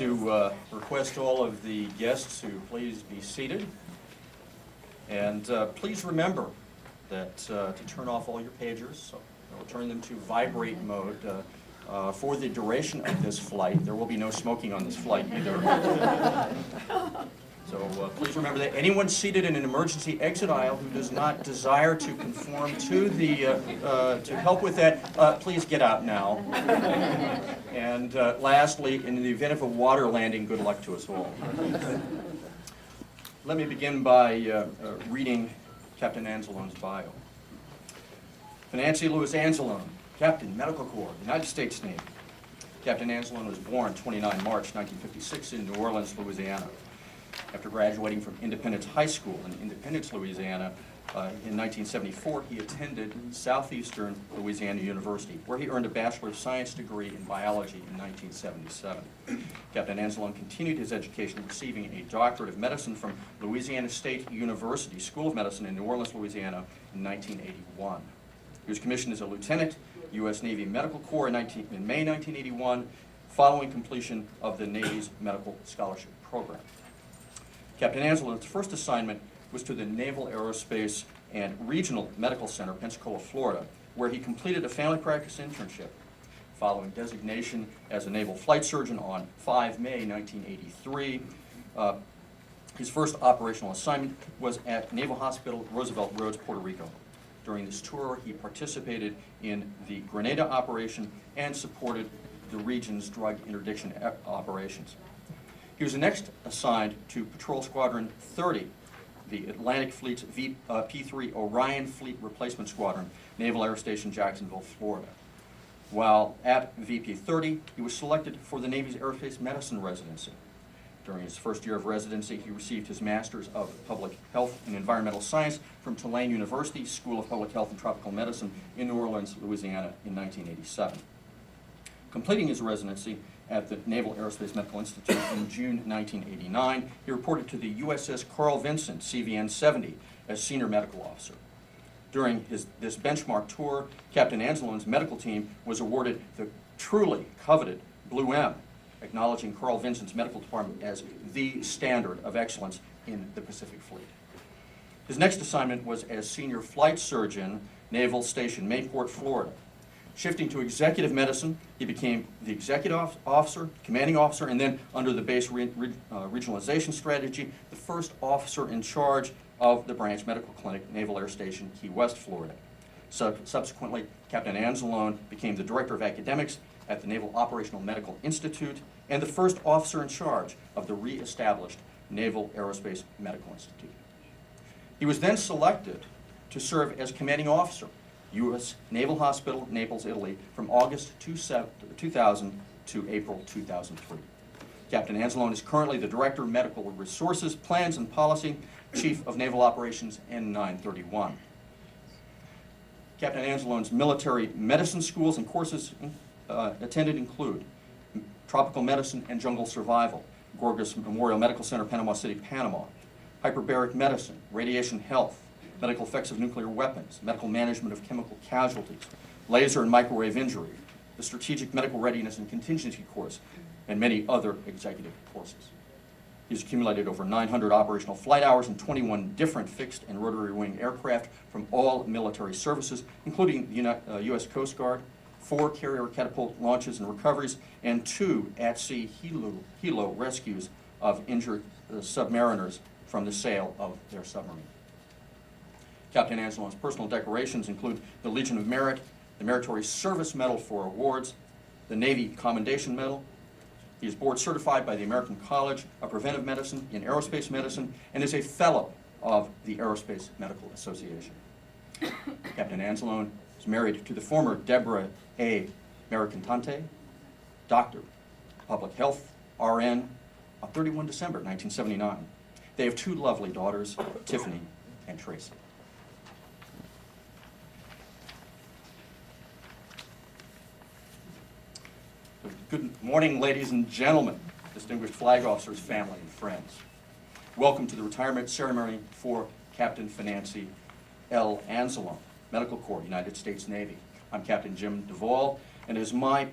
to request all of the guests to please be seated. And please remember that to turn off all your pagers, so we'll turn them to vibrate mode. For the duration of this flight, there will be no smoking on this flight either. So please remember that anyone seated in an emergency exit aisle who does not desire to conform to the to help with that, please get out now. And lastly, in the event of a water landing, good luck to us all. Let me begin by reading Captain Anzalone's bio. Fanancy Louis Anzalone, Captain, Medical Corps, United States Navy. Captain Anzalone was born 29 March 1956 in New Orleans, Louisiana. After graduating from Independence High School in Independence, Louisiana, in 1974, he attended Southeastern Louisiana University, where he earned a Bachelor of Science degree in biology in 1977. Captain Anzalone continued his education, receiving a Doctorate of Medicine from Louisiana State University School of Medicine in New Orleans, Louisiana in 1981. He was commissioned as a lieutenant, U.S. Navy Medical Corps in May 1981, following completion of the Navy's Medical Scholarship Program. Captain Anzalone's first assignment was to the Naval Aerospace and Regional Medical Center, Pensacola, Florida, where he completed a family practice internship. Following designation as a naval flight surgeon on 5 May 1983, his first operational assignment was at Naval Hospital, Roosevelt Roads, Puerto Rico. During this tour, he participated in the Grenada operation and supported the region's drug interdiction operations. He was next assigned to Patrol Squadron 30, the Atlantic Fleet's P-3 Orion Fleet Replacement Squadron, Naval Air Station, Jacksonville, Florida. While at VP-30, he was selected for the Navy's Aerospace Medicine residency. During his first year of residency, he received his Master's of Public Health and Environmental Science from Tulane University School of Public Health and Tropical Medicine in New Orleans, Louisiana in 1987. Completing his residency at the Naval Aerospace Medical Institute in June 1989, he reported to the USS Carl Vinson, CVN-70, as Senior Medical Officer. During this benchmark tour, Captain Anzalone's medical team was awarded the truly coveted Blue M, acknowledging Carl Vinson's medical department as the standard of excellence in the Pacific Fleet. His next assignment was as Senior Flight Surgeon, Naval Station Mayport, Florida. Shifting to executive medicine, he became the executive officer, commanding officer, and then under the base regionalization strategy, the first officer in charge of the branch medical clinic, Naval Air Station, Key West, Florida. Subsequently, Captain Anzalone became the director of academics at the Naval Operational Medical Institute and the first officer in charge of the re-established Naval Aerospace Medical Institute. He was then selected to serve as commanding officer, U.S. Naval Hospital, Naples, Italy, from August 2000 to April 2003. Captain Anzalone is currently the Director of Medical Resources, Plans and Policy, Chief of Naval Operations, N931. Captain Anzalone's military medicine schools and courses attended include Tropical Medicine and Jungle Survival, Gorgas Memorial Medical Center, Panama City, Panama, Hyperbaric Medicine, Radiation Health, Medical Effects of Nuclear Weapons, Medical Management of Chemical Casualties, Laser and Microwave Injury, the Strategic Medical Readiness and Contingency Course, and many other executive courses. He's accumulated over 900 operational flight hours in 21 different fixed and rotary wing aircraft from all military services, including the U.S. Coast Guard, 4 carrier catapult launches and recoveries, and 2 at-sea helo rescues of injured submariners from the sail of their submarine. Captain Anzalone's personal decorations include the Legion of Merit, the Meritorious Service Medal for Awards, the Navy Commendation Medal. He is board certified by the American College of Preventive Medicine in Aerospace Medicine and is a fellow of the Aerospace Medical Association. Captain Anzalone is married to the former Deborah A. Mercantante, Doctor of Public Health, RN, on 31 December 1979. They have 2 lovely daughters, Tiffany and Tracy. Good morning, ladies and gentlemen, distinguished flag officers, family, and friends. Welcome to the retirement ceremony for Captain Fanancy L. Anzalone, Medical Corps, United States Navy. I'm Captain Jim Duvall, and it is my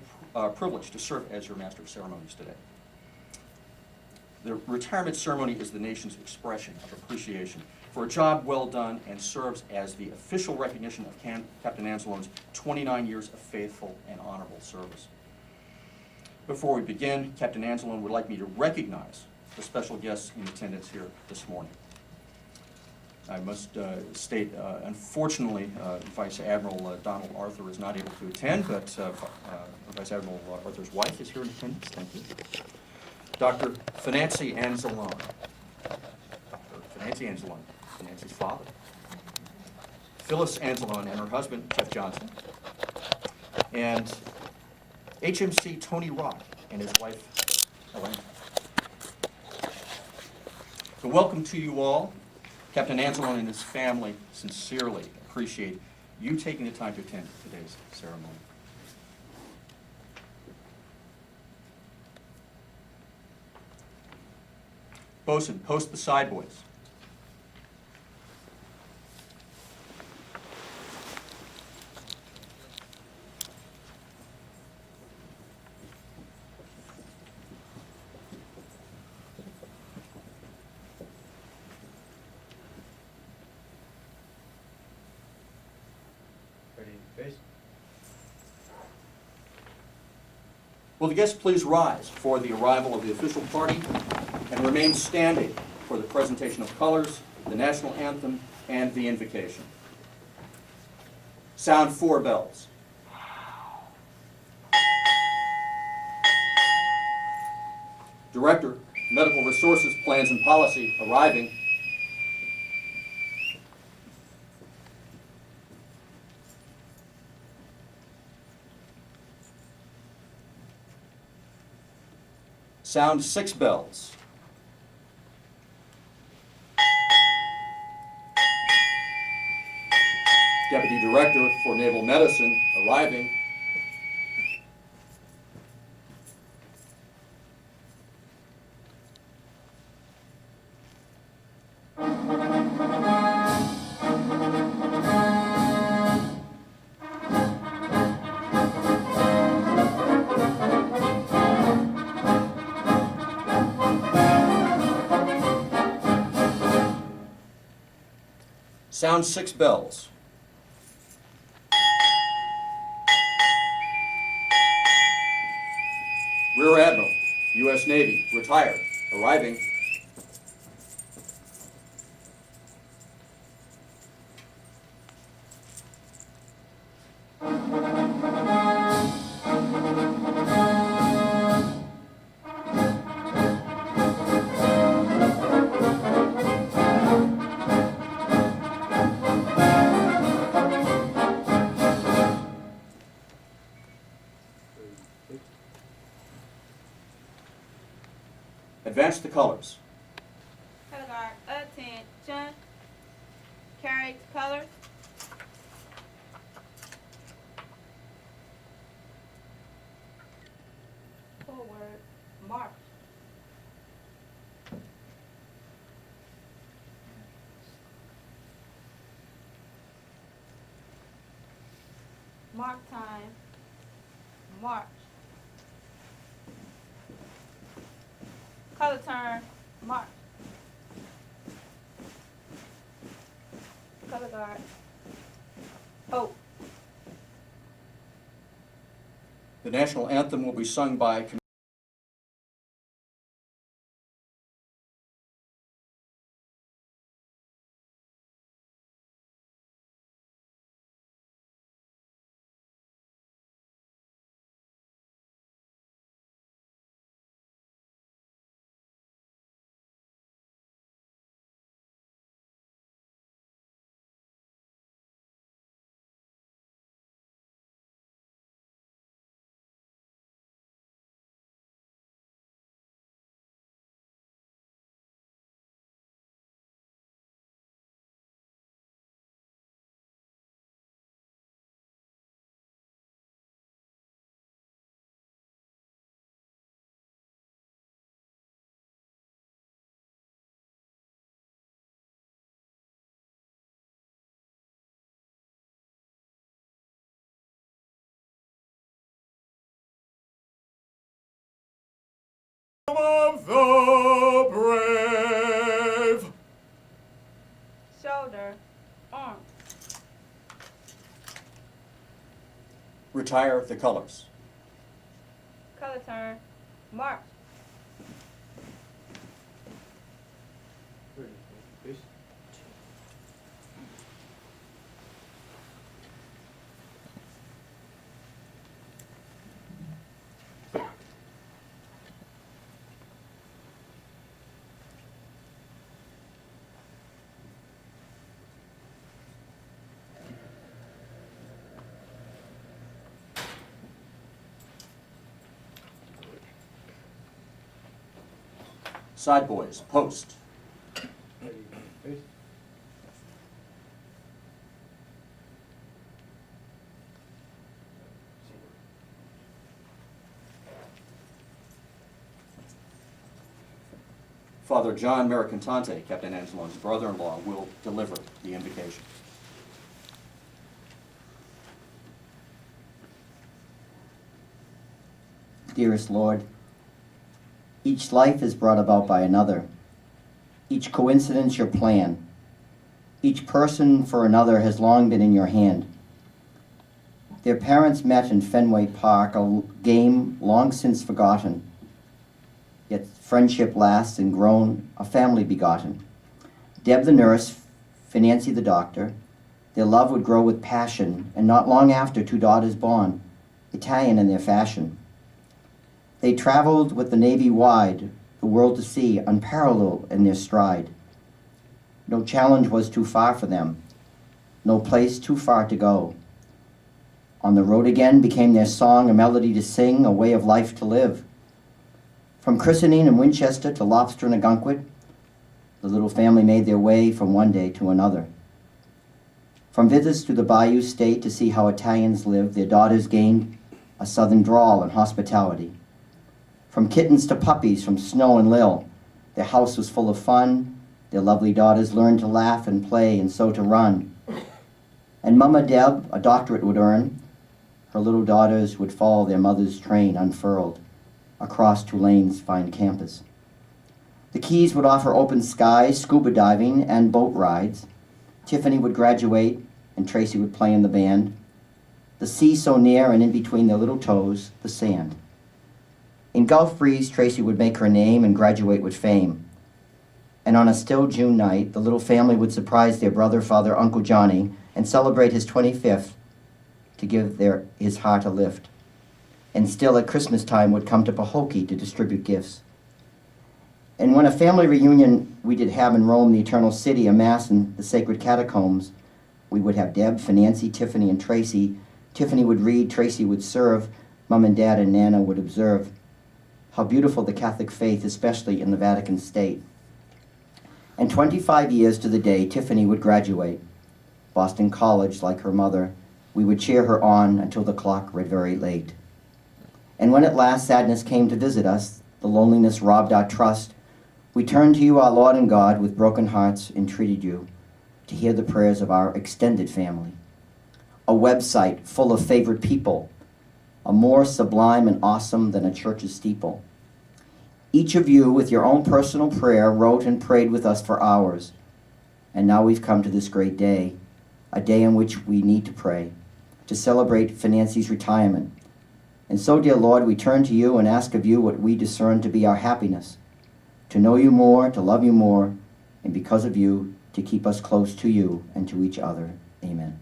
privilege to serve as your Master of Ceremonies today. The retirement ceremony is the nation's expression of appreciation for a job well done and serves as the official recognition of Captain Anzalone's 29 years of faithful and honorable service. Before we begin, Captain Anzalone would like me to recognize the special guests in attendance here this morning. I must state, unfortunately, Vice Admiral Donald Arthur is not able to attend, but Vice Admiral Arthur's wife is here in attendance. Thank you. Dr. Fanancy Anzalone. Dr. Fanancy Anzalone, Nancy's father. Phyllis Anzalone and her husband, Jeff Johnson. And HMC Tony Rock and his wife, Elaine. So welcome to you all. Captain Anzalone and his family sincerely appreciate you taking the time to attend today's ceremony. Bosun, post the sideways. Will the guests please rise for the arrival of the official party and remain standing for the presentation of colors, the national anthem, and the invocation. Sound 4 bells. Director, Medical Resources, Plans and Policy, arriving. Sound 6 bells. Deputy Director for Naval Medicine, arriving. Sound 6 bells. Rear Admiral, U.S. Navy, retired, arriving. Advance the colors. Color guard, attention. Carry the colors. Forward, march. Mark time, march. Color turn, march. Color guard. Oh. The national anthem will be sung by of the retire the colors. Color turn. Mark. Side boys, post. Father John Mericantante, Captain Angelone's brother-in-law, will deliver the invocation. Dearest Lord, each life is brought about by another, each coincidence your plan, each person for another has long been in your hand. Their parents met in Fenway Park, a game long since forgotten, yet friendship lasts and grown, a family begotten. Deb the nurse, Fanancy the doctor, their love would grow with passion, and not long after 2 daughters born, Italian in their fashion. They traveled with the Navy wide, the world to see, unparalleled in their stride. No challenge was too far for them, no place too far to go. On the road again became their song a melody to sing, a way of life to live. From christening in Winchester to lobster in Agunquit, the little family made their way from one day to another. From visits to the Bayou State to see how Italians live, their daughters gained a southern drawl and hospitality. From kittens to puppies, from Snow and Lil, their house was full of fun. Their lovely daughters learned to laugh and play and so to run. And Mama Deb a doctorate would earn. Her little daughters would follow their mother's train unfurled across Tulane's fine campus. The Keys would offer open skies, scuba diving, and boat rides. Tiffany would graduate, and Tracy would play in the band. The sea so near, and in between their little toes, the sand. In Gulf Breeze, Tracy would make her name and graduate with fame. And on a still June night, the little family would surprise their brother, father, Uncle Johnny, and celebrate his 25th to give his heart a lift. And still at Christmas time would come to Pahokee to distribute gifts. And when a family reunion we did have in Rome, the Eternal City, a mass in the sacred catacombs, we would have Deb, Fanancy, Tiffany, and Tracy. Tiffany would read, Tracy would serve, Mom and Dad and Nana would observe. How beautiful the Catholic faith, especially in the Vatican State. And 25 years to the day, Tiffany would graduate. Boston College, like her mother, we would cheer her on until the clock read very late. And when at last sadness came to visit us, the loneliness robbed our trust, we turned to you, our Lord and God, with broken hearts, entreated you to hear the prayers of our extended family. A website full of favorite people, a more sublime and awesome than a church's steeple. Each of you, with your own personal prayer, wrote and prayed with us for hours. And now we've come to this great day, a day in which we need to pray, to celebrate Fanancy's retirement. And so, dear Lord, we turn to you and ask of you what we discern to be our happiness, to know you more, to love you more, and because of you, to keep us close to you and to each other. Amen.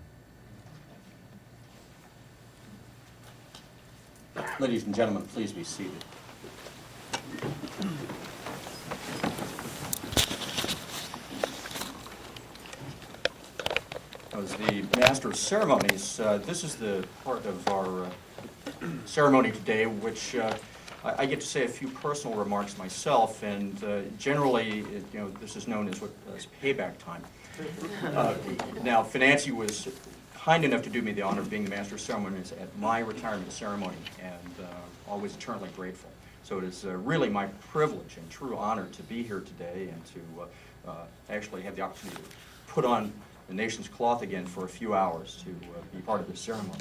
Ladies and gentlemen, please be seated. As the Master of Ceremonies, this is the part of our ceremony today which I get to say a few personal remarks myself, and generally, this is known as payback time. Now, Fanancy was kind enough to do me the honor of being the Master of Ceremonies at my retirement ceremony, and always eternally grateful. So it is really my privilege and true honor to be here today and to actually have the opportunity to put on the nation's cloth again for a few hours to be part of this ceremony.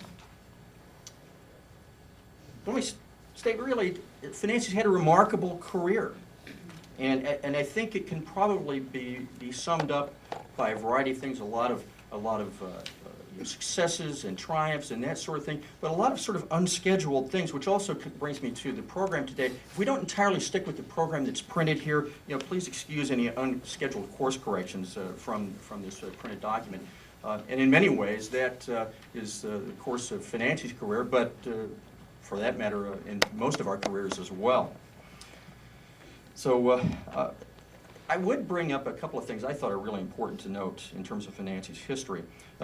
Let me state really, Fanancy's had a remarkable career, and I think it can probably be summed up by a variety of things. A lot of successes and triumphs and that sort of thing, but a lot of sort of unscheduled things, which also brings me to the program today. If we don't entirely stick with the program that's printed here, please excuse any unscheduled course corrections from this printed document. And in many ways, that is the course of Fanancy's career, but for that matter, in most of our careers as well. So I would bring up a couple of things I thought are really important to note in terms of Fanancy's history.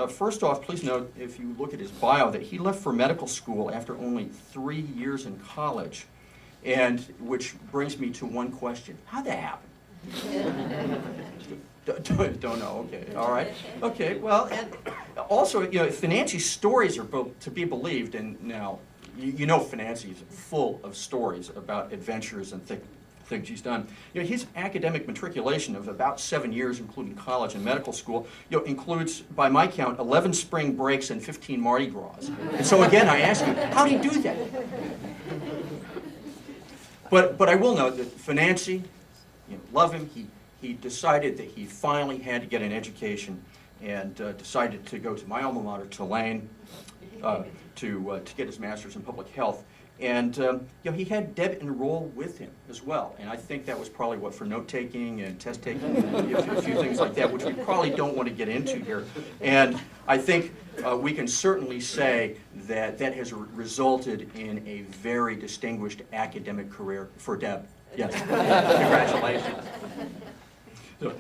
First off, please note, if you look at his bio, that he left for medical school after only 3 years in college, and which brings me to one question. How'd that happen? Don't know, okay, all right. Okay, well, and also, Fanancy's stories are both to be believed, and now, Fanancy's full of stories about adventures and things he's done. His academic matriculation of about 7 years, including college and medical school, includes, by my count, 11 spring breaks and 15 Mardi Gras. And so again, I ask you, how do you do that? But I will note that Fanancy, love him, he decided that he finally had to get an education and decided to go to my alma mater, Tulane, to get his master's in public health. And he had Deb enroll with him as well, and I think that was probably for note-taking and test-taking and a few things like that, which we probably don't want to get into here. And I think we can certainly say that that has resulted in a very distinguished academic career for Deb. Yes, congratulations. So,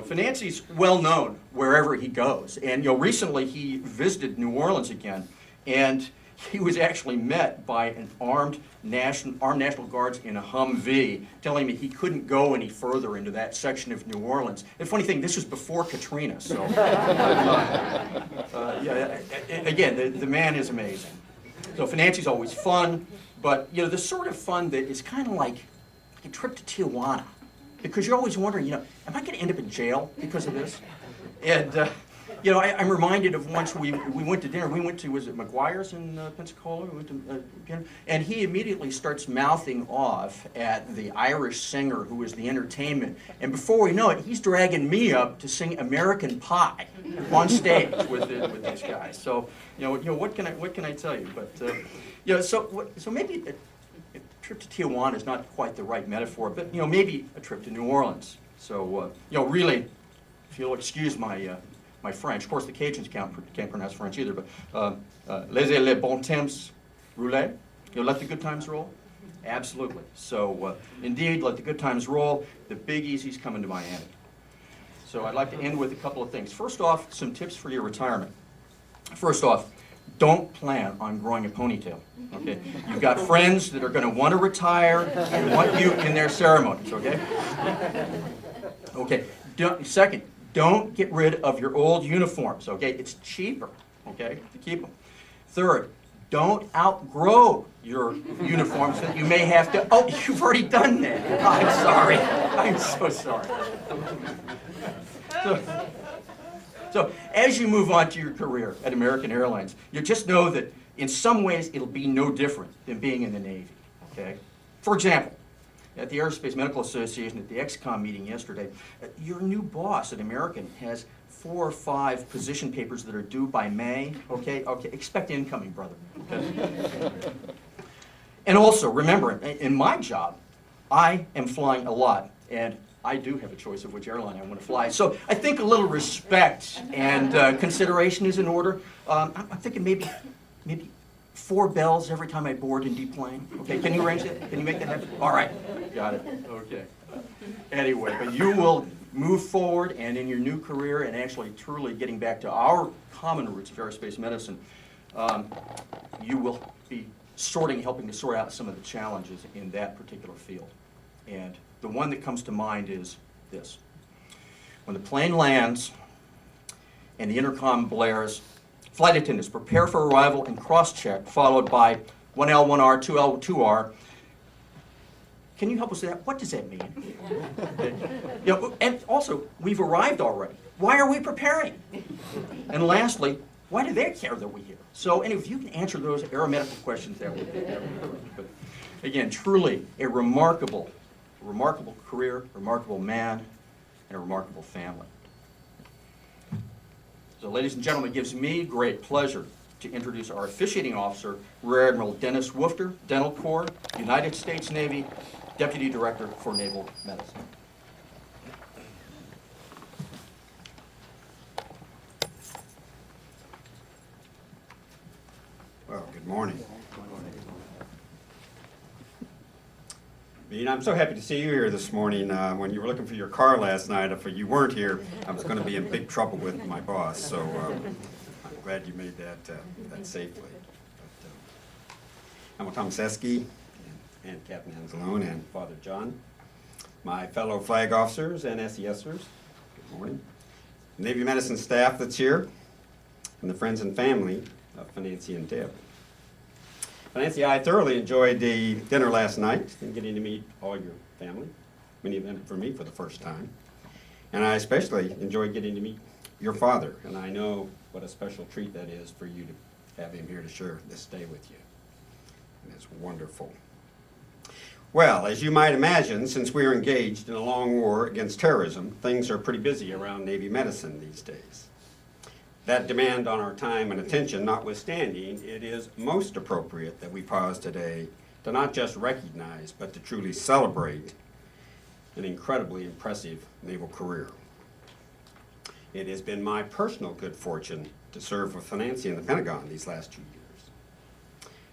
Fanancy's well known wherever he goes, and recently he visited New Orleans again, and he was actually met by an armed National Guards in a Humvee, telling him he couldn't go any further into that section of New Orleans. The funny thing, this was before Katrina, so again, the man is amazing. So Fanancy's always fun, but the sort of fun that is kind of like a trip to Tijuana, because you're always wondering, am I going to end up in jail because of this? And I'm reminded of once we went to dinner. We went to, was it McGuire's in Pensacola? We went to dinner, and he immediately starts mouthing off at the Irish singer who was the entertainment. And before we know it, he's dragging me up to sing American Pie on stage with these guys. So what can I tell you? But so maybe a trip to Tijuana is not quite the right metaphor, but maybe a trip to New Orleans. So really, if you'll excuse my French. Of course, the Cajuns can't pronounce French either, but laissez les bons temps rouler. Let the good times roll. Absolutely. So, indeed, let the good times roll. The Big Easy's coming to Miami. So I'd like to end with a couple of things. First off, some tips for your retirement. First off, don't plan on growing a ponytail. Okay? You've got friends that are going to want to retire and want you in their ceremonies. Okay? Okay. Second, don't get rid of your old uniforms, okay? It's cheaper, okay, to keep them. Third, don't outgrow your uniforms that you may have to, oh, you've already done that. I'm sorry. I'm so sorry. So as you move on to your career at American Airlines, you just know that in some ways it'll be no different than being in the Navy, okay? For example, at the Aerospace Medical Association at the XCOM meeting yesterday, your new boss at American has 4 or 5 position papers that are due by May. Okay, expect incoming, brother. Okay? And also, remember, in my job, I am flying a lot, and I do have a choice of which airline I want to fly. So I think a little respect and consideration is in order. I'm thinking maybe 4 bells every time I board and deplane. Okay, can you arrange that? Can you make that happen? All right, got it. Okay. Anyway, but you will move forward and in your new career and actually truly getting back to our common roots of aerospace medicine, you will be helping to sort out some of the challenges in that particular field. And the one that comes to mind is this. When the plane lands and the intercom blares, flight attendants prepare for arrival and cross-check, followed by 1L, 1R, 2L, 2R. Can you help us with that? What does that mean? And also, we've arrived already. Why are we preparing? And lastly, why do they care that we're here? So, and if you can answer those aeromedical questions, that would be great. But again, truly a remarkable career, remarkable man, and a remarkable family. So, ladies and gentlemen, it gives me great pleasure to introduce our officiating officer, Rear Admiral Dennis Woofter, Dental Corps, United States Navy, Deputy Director for Naval Medicine. Well, good morning. Bean, I'm so happy to see you here this morning. When you were looking for your car last night, if you weren't here, I was going to be in big trouble with my boss. So I'm glad you made that safely. I'm Tom Seski and Captain Anzalone and Father John, my fellow flag officers and SESers. Good morning. Navy medicine staff that's here, and the friends and family of Fanancy and Deb. Fanancy, I thoroughly enjoyed the dinner last night and getting to meet all your family, many of them for me for the first time. And I especially enjoyed getting to meet your father, and I know what a special treat that is for you to have him here to share this day with you. And it's wonderful. Well, as you might imagine, since we are engaged in a long war against terrorism, things are pretty busy around Navy medicine these days. That demand on our time and attention notwithstanding, it is most appropriate that we pause today to not just recognize, but to truly celebrate an incredibly impressive naval career. It has been my personal good fortune to serve with Fanancy in the Pentagon these last 2 years.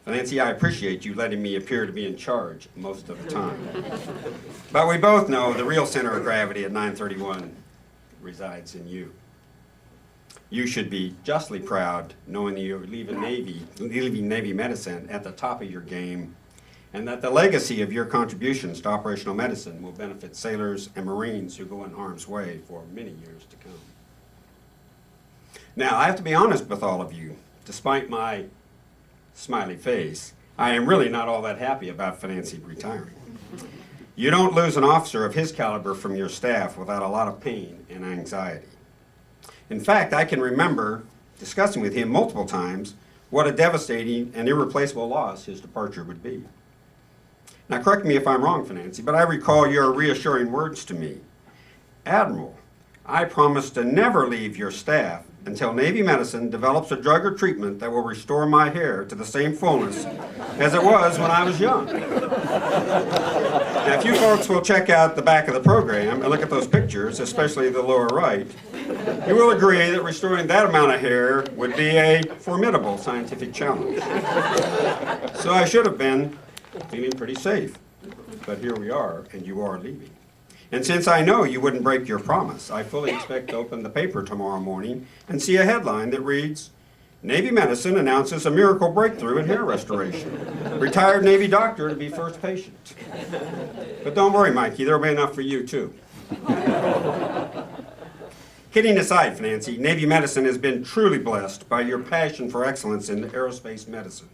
Fanancy, I appreciate you letting me appear to be in charge most of the time. But we both know the real center of gravity at 931 resides in you. You should be justly proud knowing that you're leaving Navy medicine at the top of your game, and that the legacy of your contributions to operational medicine will benefit sailors and Marines who go in harm's way for many years to come. Now, I have to be honest with all of you. Despite my smiley face, I am really not all that happy about Fanancy retiring. You don't lose an officer of his caliber from your staff without a lot of pain and anxiety. In fact, I can remember discussing with him multiple times what a devastating and irreplaceable loss his departure would be. Now, correct me if I'm wrong, Fanancy, but I recall your reassuring words to me. Admiral, I promise to never leave your staff until Navy medicine develops a drug or treatment that will restore my hair to the same fullness as it was when I was young. Now, if you folks will check out the back of the program and look at those pictures, especially the lower right, you will agree that restoring that amount of hair would be a formidable scientific challenge. So I should have been feeling pretty safe. But here we are, and you are leaving. And since I know you wouldn't break your promise, I fully expect to open the paper tomorrow morning and see a headline that reads, Navy medicine announces a miracle breakthrough in hair restoration. Retired Navy doctor to be first patient. But don't worry, Mikey, there'll be enough for you, too. Kidding aside, Fanancy, Navy medicine has been truly blessed by your passion for excellence in aerospace medicine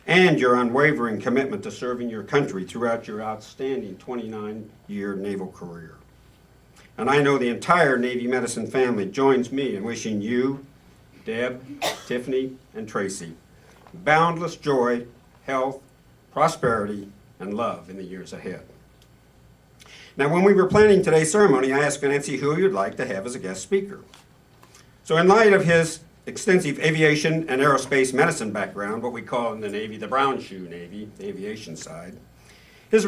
and your unwavering commitment to serving your country throughout your outstanding 29-year naval career. And I know the entire Navy medicine family joins me in wishing you, Deb, Tiffany, and Tracy boundless joy, health, prosperity, and love in the years ahead. Now, when we were planning today's ceremony, I asked Fanancy who he would like to have as a guest speaker. So in light of his extensive aviation and aerospace medicine background, what we call in the Navy the brown shoe Navy, the aviation side, his